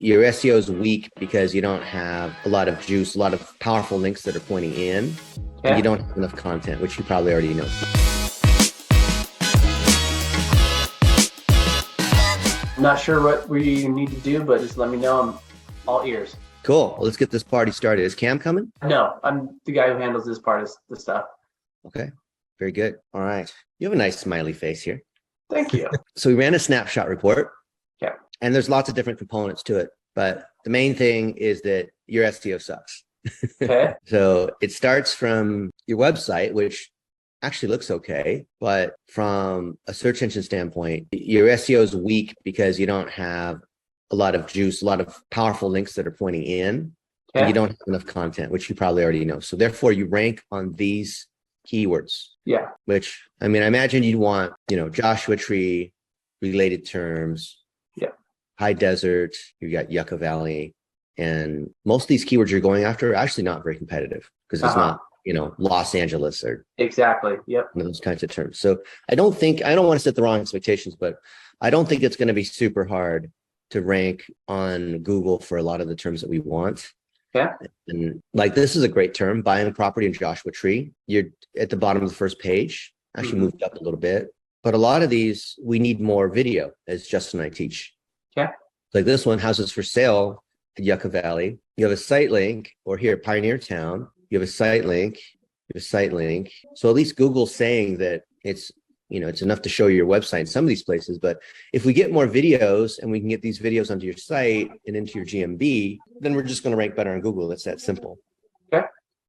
your SEO is weak because you don't have a lot of juice, a lot of powerful links that are pointing in, and you don't have enough content, which you probably already know. I'm not sure what we need to do, but just let me know. I'm all ears. Cool. Well, let's get this party started. Is Cam coming? No, I'm the guy who handles this part of the stuff. Okay. Very good. All right. You have a nice smiley face here. Thank you. So we ran a snapshot report. Okay. And there's lots of different components to it. But the main thing is that your SEO sucks. Okay. So it starts from your website, which actually looks okay. But from a search engine standpoint, your SEO is weak because you don't have a lot of juice, a lot of powerful links that are pointing in, and you don't have enough content, which you probably already know. So therefore you rank on these keywords. Yeah. Which, I mean, I imagine you'd want, Joshua Tree, related terms, high desert, you got Yucca Valley, and most of these keywords you're going after are actually not very competitive because it's not, Los Angeles or exactly. Yep. Those kinds of terms. So I don't want to set the wrong expectations, but I don't think it's going to be super hard to rank on Google for a lot of the terms that we want. Yeah. And like, this is a great term, buying a property in Joshua Tree. You're at the bottom of the first page, actually moved up a little bit. But a lot of these, we need more video, as Justin and I teach. Yeah. Like this one, houses for sale at Yucca Valley. You have a site link, or here, Pioneer Town. You have a site link. You have a site link. So at least Google's saying that it's enough to show you your website in some of these places. But if we get more videos and we can get these videos onto your site and into your GMB, then we're just going to rank better on Google. It's that simple. Okay.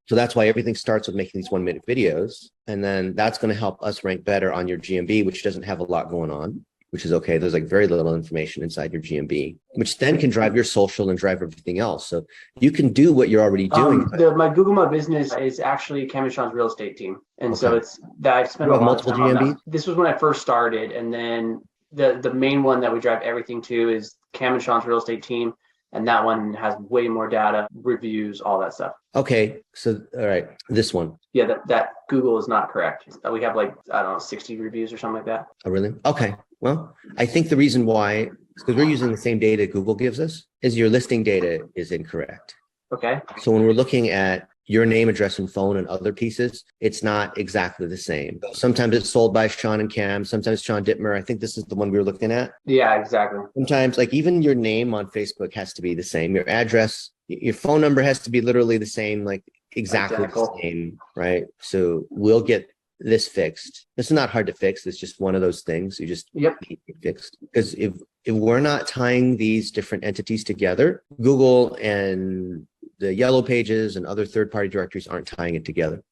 So that's why everything starts with making these 1-minute videos. And then that's going to help us rank better on your GMB, which doesn't have a lot going on, which is okay. There's like very little information inside your GMB, which then can drive your social and drive everything else. So you can do what you're already doing. My Google My Business is actually Cam and Sean's real estate team. And so it's that I've spent a lot of time on that. This was when I first started. And then the main one that we drive everything to is Cam and Sean's real estate team. And that one has way more data, reviews, all that stuff. Okay. So, all right. This one. Yeah, that Google is not correct. We have 60 reviews or something like that. Oh, really? Okay. Well, I think the reason why, because we're using the same data Google gives us, is your listing data is incorrect. Okay. So when we're looking at your name, address, and phone and other pieces, it's not exactly the same. Sometimes it's sold by Sean and Cam. Sometimes Sean Dittmer. I think this is the one we were looking at. Yeah, exactly. Sometimes even your name on Facebook has to be the same. Your address, your phone number has to be literally the same, exactly the same, right? So we'll get this fixed. This is not hard to fix. It's just one of those things you just need to get fixed. Because if we're not tying these different entities together, Google and the yellow pages and other third-party directories aren't tying it together.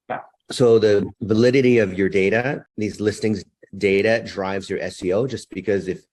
Yeah. So the validity of your data, these listings data, drives your SEO, just because if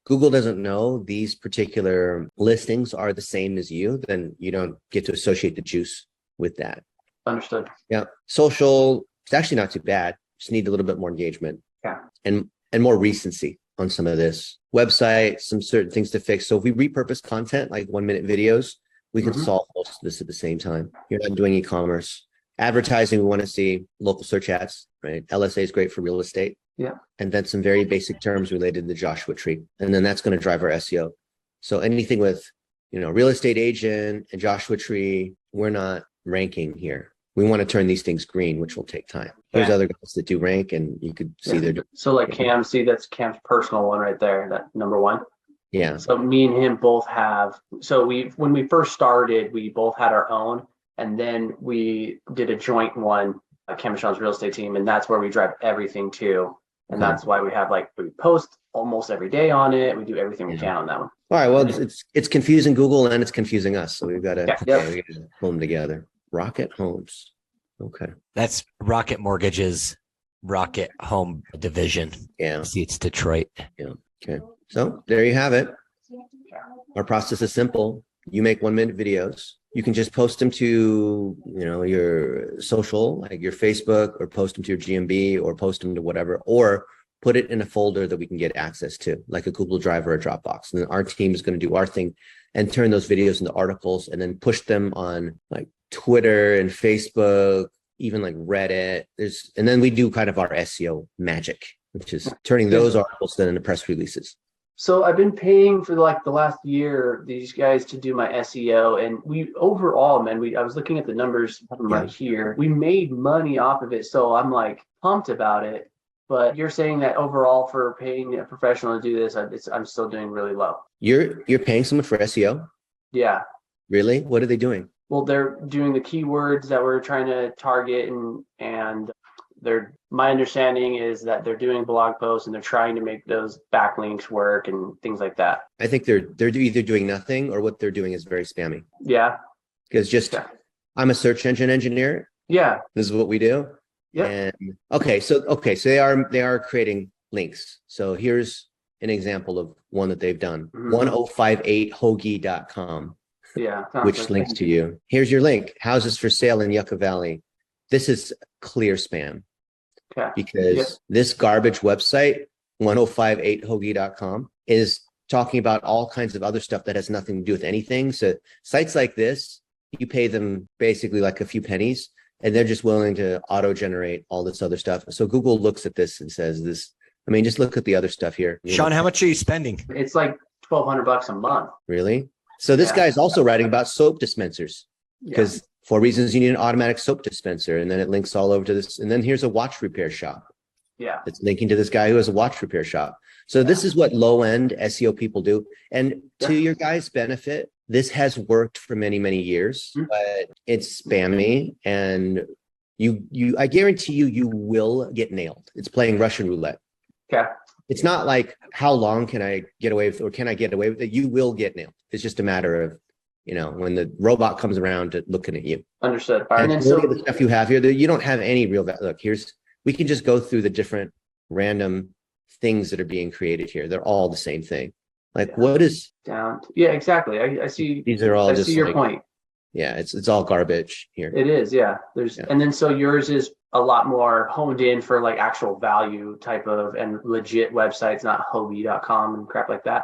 Google doesn't know these particular listings are the same as you, then you don't get to associate the juice with that. Understood. Yeah. Social, it's actually not too bad. Just need a little bit more engagement. Yeah. And more recency on some of this. Website, some certain things to fix. So if we repurpose content like 1-minute videos, we can solve most of this at the same time. You're not doing e-commerce. Advertising, we want to see local search ads, right? LSA is great for real estate. Yeah. And then some very basic terms related to the Joshua Tree. And then that's going to drive our SEO. So anything with, real estate agent and Joshua Tree, we're not ranking here. We want to turn these things green, which will take time. There's other guys that do rank, and you could see they're doing. So Cam, that's Cam's personal one right there, that number one. Yeah. So me and him both have, when we first started, we both had our own, and then we did a joint one, Cam and Sean's real estate team, and that's where we drive everything to. And that's why we have we post almost every day on it. We do everything we can on that one. All right. Well, it's confusing Google and it's confusing us. So we've got to pull them together. Rocket Homes. Okay. That's Rocket Mortgage's Rocket Home division. Yeah. See, it's Detroit. Yeah. Okay. So there you have it. Our process is simple. You make 1-minute videos. You can just post them to, your social, like your Facebook, or post them to your GMB, or post them to whatever, or put it in a folder that we can get access to, like a Google Drive or a Dropbox. And then our team is going to do our thing and turn those videos into articles and then push them on Twitter and Facebook, even Reddit. And then we do kind of our SEO magic, which is turning those articles then into press releases. So I've been paying for like the last year these guys to do my SEO, and we overall, man, I was looking at the numbers right here. We made money off of it, so I'm like pumped about it. But you're saying that overall for paying a professional to do this, I'm still doing really low. You're paying someone for SEO? Yeah. Really? What are they doing? Well, they're doing the keywords that we're trying to target, and my understanding is that they're doing blog posts and they're trying to make those backlinks work and things like that. I think they're either doing nothing or what they're doing is very spammy. Yeah. Because I'm a search engine engineer. Yeah. This is what we do. Yeah. And so they are creating links. So here's an example of one that they've done. 1058hoagie.com. Yeah. Which links to you. Here's your link. Houses for sale in Yucca Valley. This is clear spam. Okay. Because this garbage website, 1058hoagie.com, is talking about all kinds of other stuff that has nothing to do with anything. So sites like this, you pay them basically like a few pennies, and they're just willing to auto-generate all this other stuff. So Google looks at this and says this, I mean, just look at the other stuff here. Sean, how much are you spending? It's like $1,200 a month. Really? So this guy's also writing about soap dispensers, because 4 reasons you need an automatic soap dispenser. And then it links all over to this. And then here's a watch repair shop. Yeah. It's linking to this guy who has a watch repair shop. So this is what low end SEO people do. And to your guys' benefit, this has worked for many, many years, but it's spammy, and I guarantee you will get nailed. It's playing Russian roulette. Okay. It's not like how long can I get away with, or can I get away with it? You will get nailed. It's just a matter of, when the robot comes around to looking at you. Understood. And then look at the stuff you have here. You don't have any real value. Look, we can just go through the different random things that are being created here. They're all the same thing. Like what is down? Yeah, exactly. I see. These are all I see your point. Yeah, it's all garbage here. It is. Yeah. And then so yours is a lot more honed in for like actual value type of and legit websites, not Hobie.com and crap like that.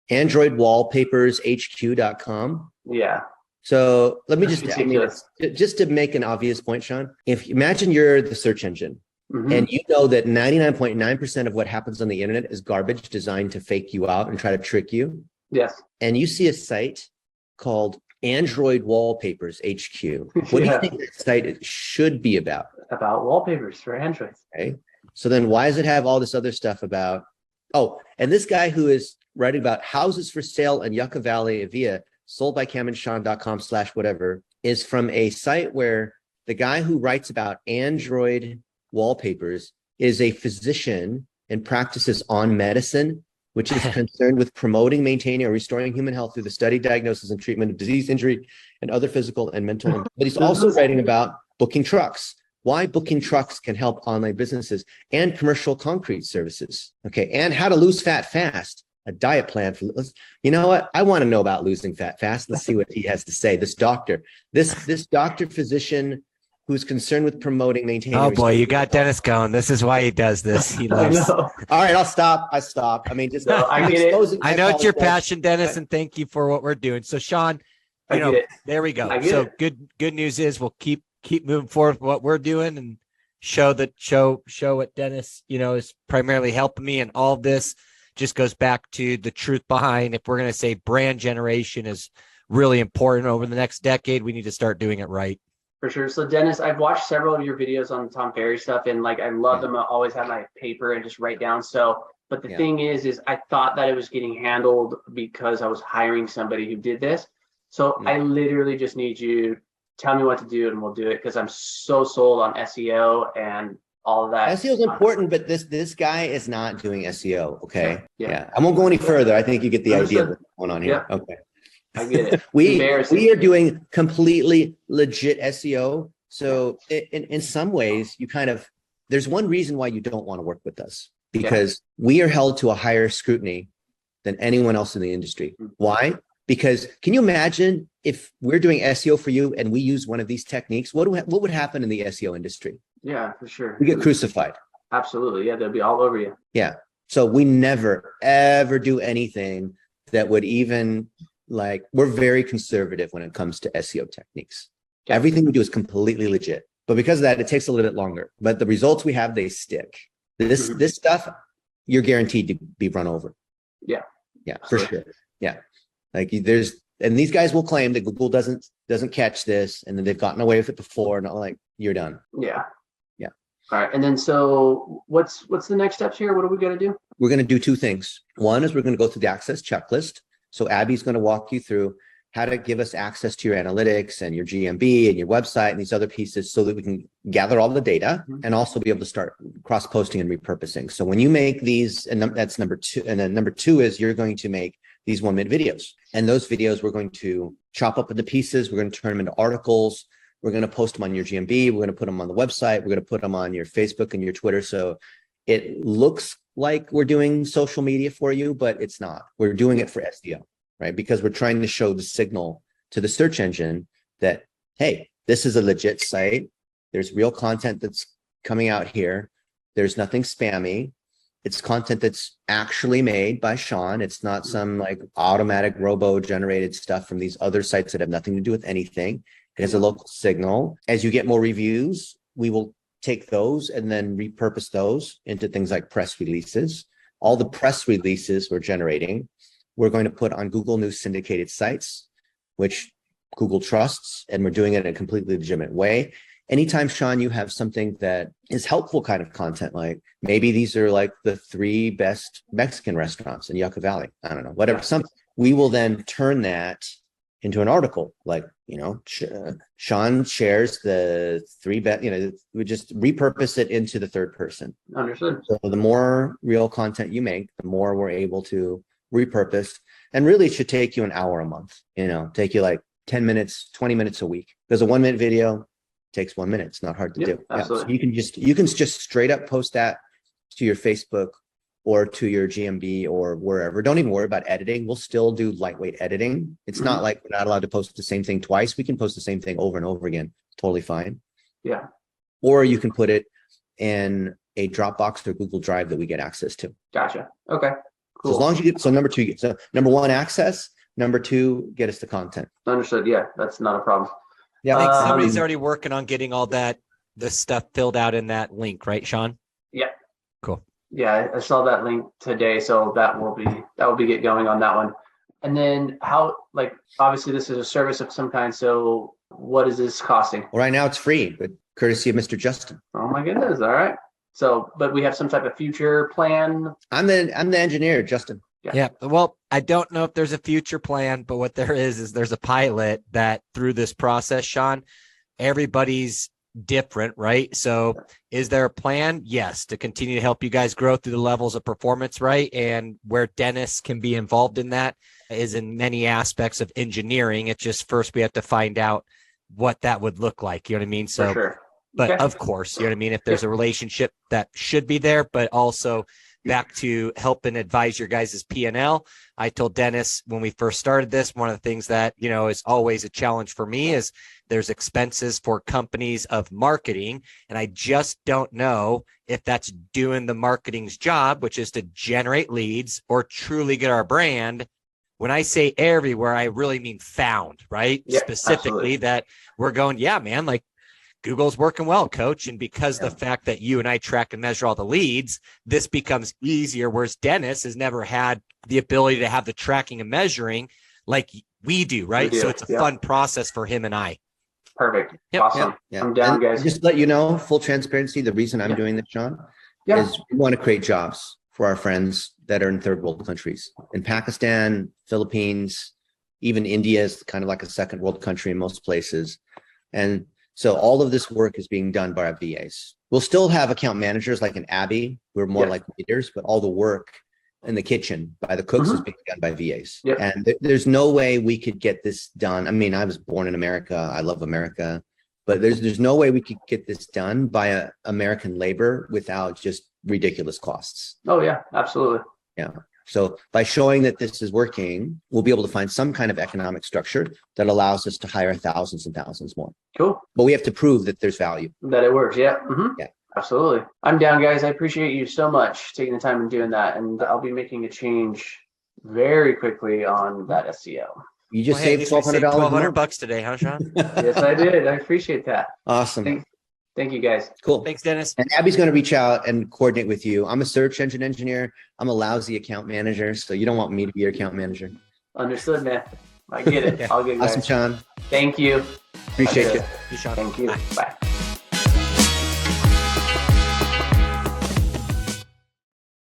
Android wallpapershq.com. Yeah. So let me just to make an obvious point, Sean, imagine you're the search engine and you know that 99.9% of what happens on the internet is garbage designed to fake you out and try to trick you. Yes. And you see a site called Android Wallpapers HQ. What do you think that site should be about? About wallpapers for Android. Okay. So then why does it have all this other stuff about, and this guy who is writing about houses for sale in Yucca Valley via soldbycameronsean.com/whatever is from a site where the guy who writes about Android wallpapers is a physician and practices on medicine, which is concerned with promoting, maintaining, or restoring human health through the study, diagnosis, and treatment of disease, injury, and other physical and mental. But he's also writing about booking trucks, why booking trucks can help online businesses, and commercial concrete services. Okay, and how to lose fat fast. A diet plan for, you know what? I want to know about losing fat fast. Let's see what he has to say. This doctor physician who's concerned with promoting, maintaining. Oh boy, you got Dennis going. This is why he does this. He loves. All right, I'll stop. I stop. I mean, just I get it. I know it's your passion, Dennis, and thank you for what we're doing. So, Sean, there we go. So good news is we'll keep moving forward with what we're doing and show what Dennis, is primarily helping me, and all of this just goes back to the truth behind, if we're going to say brand generation is really important over the next decade, we need to start doing it right. For sure. So Dennis, I've watched several of your videos on Tom Ferry stuff, and like I love them. I always have my paper and just write down. But the thing is I thought that it was getting handled because I was hiring somebody who did this. So I literally just need you tell me what to do and we'll do it, because I'm so sold on SEO and all of that. SEO is important, but this guy is not doing SEO. Okay. Yeah. I won't go any further. I think you get the idea of what's going on here. Okay. I get it. We are doing completely legit SEO. So in some ways, there's one reason why you don't want to work with us, because we are held to a higher scrutiny than anyone else in the industry. Why? Because can you imagine if we're doing SEO for you and we use one of these techniques, what would happen in the SEO industry? Yeah, for sure. We get crucified. Absolutely. Yeah, they'll be all over you. Yeah. So we never, ever do anything that would even we're very conservative when it comes to SEO techniques. Everything we do is completely legit. But because of that, it takes a little bit longer. But the results we have, they stick. This stuff, you're guaranteed to be run over. Yeah. Yeah, for sure. Yeah. Like and these guys will claim that Google doesn't catch this, and then they've gotten away with it before, and I'm like, you're done. Yeah. Yeah. All right. And then so what's the next steps here? What are we going to do? We're going to do two things. One is we're going to go through the access checklist. So Abby's going to walk you through how to give us access to your analytics and your GMB and your website and these other pieces so that we can gather all the data and also be able to start cross-posting and repurposing. So when you make these, and that's number two, and then number two is you're going to make these 1-minute videos. And those videos we're going to chop up into pieces. We're going to turn them into articles. We're going to post them on your GMB. We're going to put them on the website. We're going to put them on your Facebook and your Twitter. So it looks like we're doing social media for you, but it's not. We're doing it for SEO, right? Because we're trying to show the signal to the search engine that, hey, this is a legit site. There's real content that's coming out here. There's nothing spammy. It's content that's actually made by Sean. It's not some like automatic robo-generated stuff from these other sites that have nothing to do with anything. It has a local signal. As you get more reviews, we will take those and then repurpose those into things like press releases. All the press releases we're generating, we're going to put on Google News syndicated sites, which Google trusts, and we're doing it in a completely legitimate way. Anytime, Sean, you have something that is helpful kind of content, like maybe these are like the 3 best Mexican restaurants in Yucca Valley, I don't know, whatever, something, we will then turn that into an article, like, Sean shares the 3 best, we just repurpose it into the third person. Understood. So the more real content you make, the more we're able to repurpose. And really it should take you an hour a month, take you like 10 minutes, 20 minutes a week. Because a 1-minute video takes 1 minute. It's not hard to do. Absolutely. Yeah, so you can just straight up post that to your Facebook or to your GMB or wherever. Don't even worry about editing. We'll still do lightweight editing. It's not like we're not allowed to post the same thing twice. We can post the same thing over and over again. Totally fine. Yeah. Or you can put it in a Dropbox or Google Drive that we get access to. Gotcha. Okay. Cool. So as long as you get, so number 1, access. Number 2, get us the content. Understood. Yeah, that's not a problem. Yeah, I think somebody's already working on getting all the stuff filled out in that link, right, Sean? Yeah. Cool. Yeah, I saw that link today, so that will be get going on that one. And then how, like, obviously this is a service of some kind, so what is this costing? Well, right now it's free, but courtesy of Mr. Justin. Oh my goodness. All right. So, but we have some type of future plan. I'm the engineer, Justin. Yeah. Well, I don't know if there's a future plan, but what there is there's a pilot that through this process, Sean, everybody's different, right? So is there a plan? Yes, to continue to help you guys grow through the levels of performance, right? And where Dennis can be involved in that is in many aspects of engineering. It's just first we have to find out what that would look like. You know what I mean? So, for sure. But okay. Of course, you know what I mean? If there's a relationship that should be there, but also back to help and advise your guys' P&L. I told Dennis when we first started this, one of the things that, is always a challenge for me is there's expenses for companies of marketing. And I just don't know if that's doing the marketing's job, which is to generate leads or truly get our brand. When I say everywhere, I really mean found, right? Yeah, specifically absolutely. That we're going, yeah, man, like Google's working well, coach. And because the fact that you and I track and measure all the leads, this becomes easier. Whereas Dennis has never had the ability to have the tracking and measuring like we do, right? So it's a fun process for him and I. Perfect. Yep. Awesome. Yeah. I'm down, and guys. Just to let you know, full transparency, the reason I'm doing this, Sean, is we want to create jobs for our friends that are in third world countries. In Pakistan, Philippines, even India is kind of like a second world country in most places. And so all of this work is being done by our VAs. We'll still have account managers like an Abby. We're more like leaders, but all the work in the kitchen by the cooks is being done by VAs. Yep. And there's no way we could get this done. I mean, I was born in America. I love America, but there's no way we could get this done by American labor without just ridiculous costs. Oh yeah, absolutely. Yeah. So by showing that this is working, we'll be able to find some kind of economic structure that allows us to hire thousands and thousands more. Cool. But we have to prove that there's value. That it works. Yeah. Mm-hmm. Yeah. Absolutely. I'm down, guys. I appreciate you so much taking the time and doing that. And I'll be making a change very quickly on that SEO. You just saved $1,200. $1,200 today, huh, Sean? Yes, I did. I appreciate that. Awesome. Thanks Thank you, guys. Cool. Thanks, Dennis. And Abby's going to reach out and coordinate with you. I'm a search engine engineer. I'm a lousy account manager, so you don't want me to be your account manager. Understood, man. I get it. Yeah. I'll get it, guys. Awesome, Sean. Thank you. Appreciate you. Sean. Thank you. Bye.